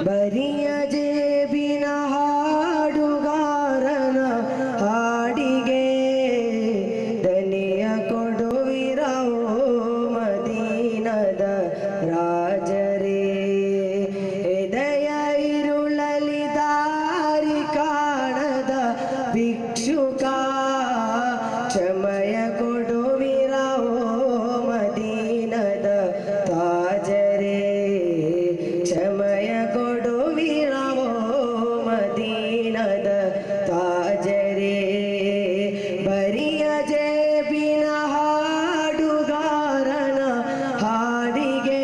ಬರಿಯ ಜೇಬಿನ ಹಾಡುಗಾರನ ಹಾಡಿಗೆ ದನಿಯ ಕೊಡುವಿರವೋ ಮದೀನದ ರಾಜರೇ. ಎದೆಯ ಇರುಳಲಿ ದಾರಿ ಕಾಣದ ಭಿಕ್ಷುಕ ಕ್ಷಮಯ ಕೊಡುವಿರವೋ ಮದೀನದ ತಾಜರೇ. ಕ್ಷಮಯ ಕೊಡುವಿರವೋ ಮದೀನದ ತಾಜರೇ. ಬರಿಯ ಜೇಬಿನ ಹಾಡುಗಾರನ ಹಾಡಿಗೆ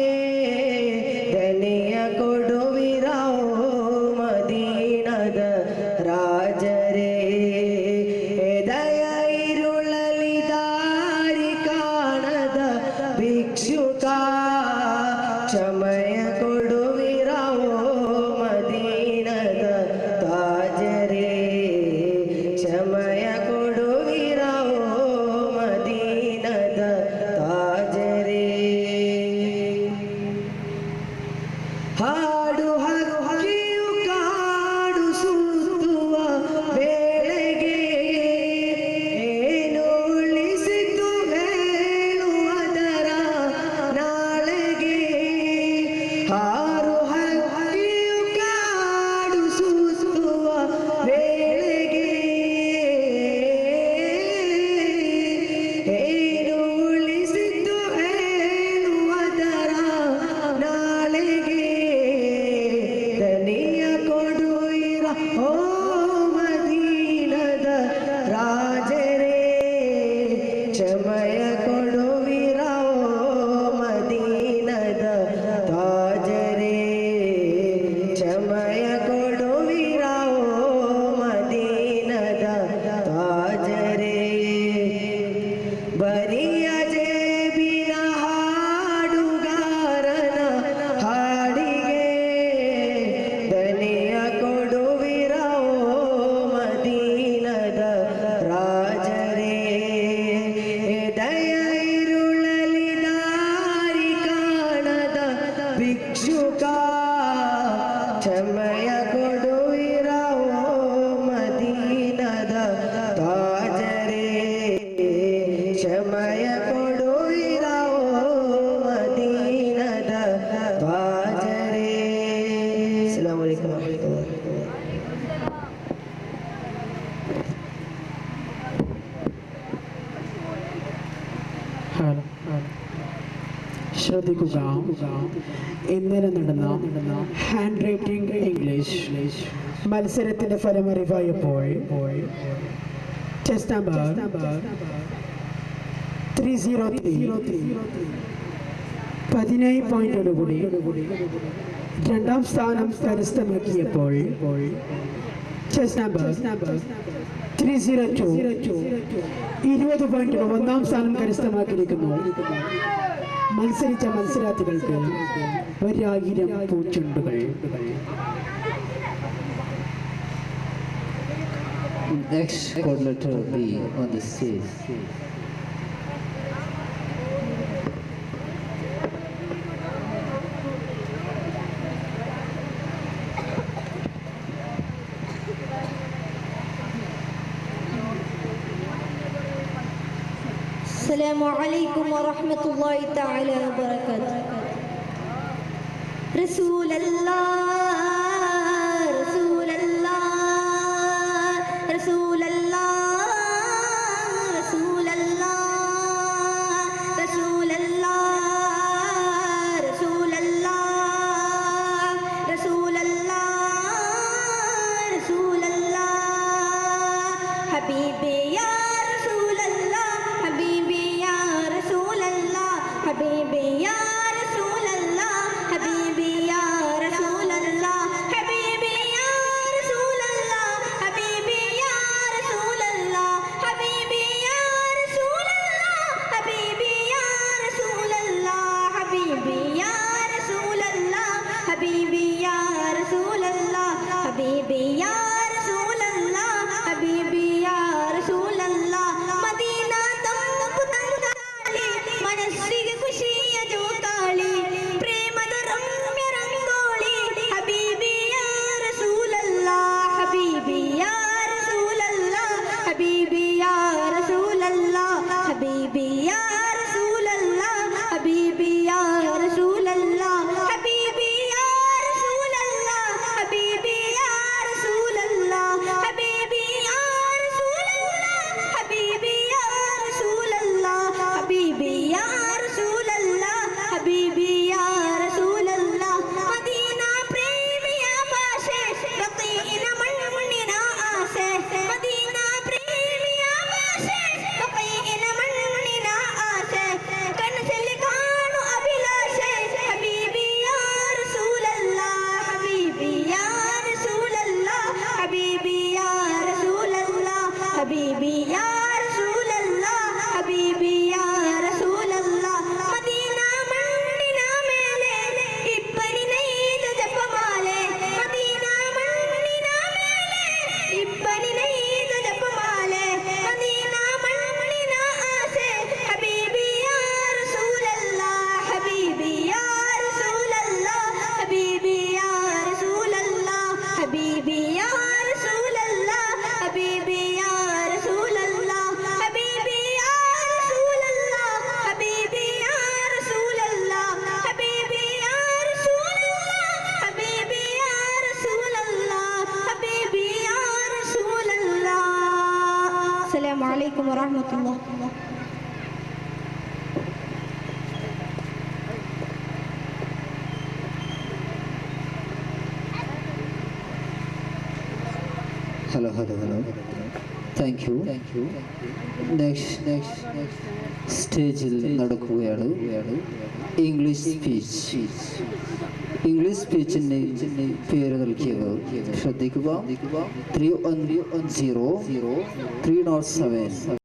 ದನಿಯ ಕೊಡುವಿರವೋ ಮದೀನದ ರಾಜರೇ. ಎದೆಯ ಇರುಳಲಿ ದಾರಿ ಕಾಣದ ಭಿಕ್ಷುಕ ಕ್ಷಮಯ ಕೊಡುವಿರವೋ ಮದೀನದ ತಾಜರೇ. ಕ್ಷಮಯ ಕೊಡುವಿರವೋ ಮದೀನದ ತಾಜರೇ. ಹಾಡು ಹಕ್ಕಿಯು ಕಾಡು ಸುತ್ತುವ ವೇಳೆಗೆ ಏನು ಉಳಿಸಿತು ಹೇಳುವುದರ ನಾಳೆಗೆ. ಹಾರು ಹಕ್ಕಿಯು ಕಾಡು ಸುತ್ತುವ ವೇಳೆಗೆ ಏನು ಉಳಿಸಿತು ಹೇಳುವುದರ ನಾಳೆಗೆ. ದನಿಯ ಕೊಡುವಿರ ಓ ಮದೀನದ ರಾಜರೇ. ಕ್ಷಮಯ ಕೊಡುವಿರವೋ ಮದೀನದ ತಾಜರೇ. ಕ್ಷಮಯ ಕೊಡುವಿರವೋ ಮದೀನದ ತಾಜರೇ. ಬರಿಯ ಜೇಬಿನ ಹಾಡುಗಾರನ ಹಾಡಿಗೆ ದನಿಯ ಕೊಡುವಿರವೋ ಮದೀನದ ರಾಜರೇ. ಎದೆಯ ಇರುಳಲಿ ದಾರಿ ಕಾಣದ ಭಿಕ್ಷುಕ ಕ್ಷಮಯ ಕೊಡುವಿರವೋ ಮದೀನದ ತಾಜರೇ. ಕ್ಷಮಯ ಕೊಡುವಿರವೋ ಮದೀನದ ತಾಜರೇ. ಅಸ್ಸಲಾಮು ಅಲೈಕುಂ ವರಹಮತುಲ್ಲಾಹಿ. ശ്രദ്ധിക്കുക, ഇന്നലെ നടന്ന ഹാൻഡ് റൈറ്റിംഗ് ഇംഗ്ലീഷ് മത്സരത്തിന്റെ ഫലം അറിവായപ്പോൾ ചെസ് നമ്പർ 303 17 പോയിന്റോടുകൂടി രണ്ടാം സ്ഥാനം കരസ്ഥമാക്കിയപ്പോൾ ചെസ് നമ്പർ 302 20 പോയിന്റുകൾ ഒന്നാം സ്ഥാനം കരസ്ഥമാക്കിയിരിക്കുന്നു. മത്സരിച്ച മത്സരാർത്ഥികൾക്ക് 1000 പൂച്ചെണ്ടുകൾ. Next coordinator will be on the stage. السلام عليكم ورحمة الله تعالى وبركاته. رسول الله رسول الله رسول الله رسول الله رسول الله رسول الله رسول الله رسول الله حبيبي يا رسول الله حبيبي يا رسول الله حبيبي يا رسول الله حبيبي يا رسول الله വറഹ്മത്തുള്ളാഹി. Hello. Thank you. Next സ്റ്റേജിൽ നടക്കുകയാണ് ഇംഗ്ലീഷ് സ്പീച്ചിന്റെ പേര് നൽകിയവർ ശ്രദ്ധിക്കുക. 310 307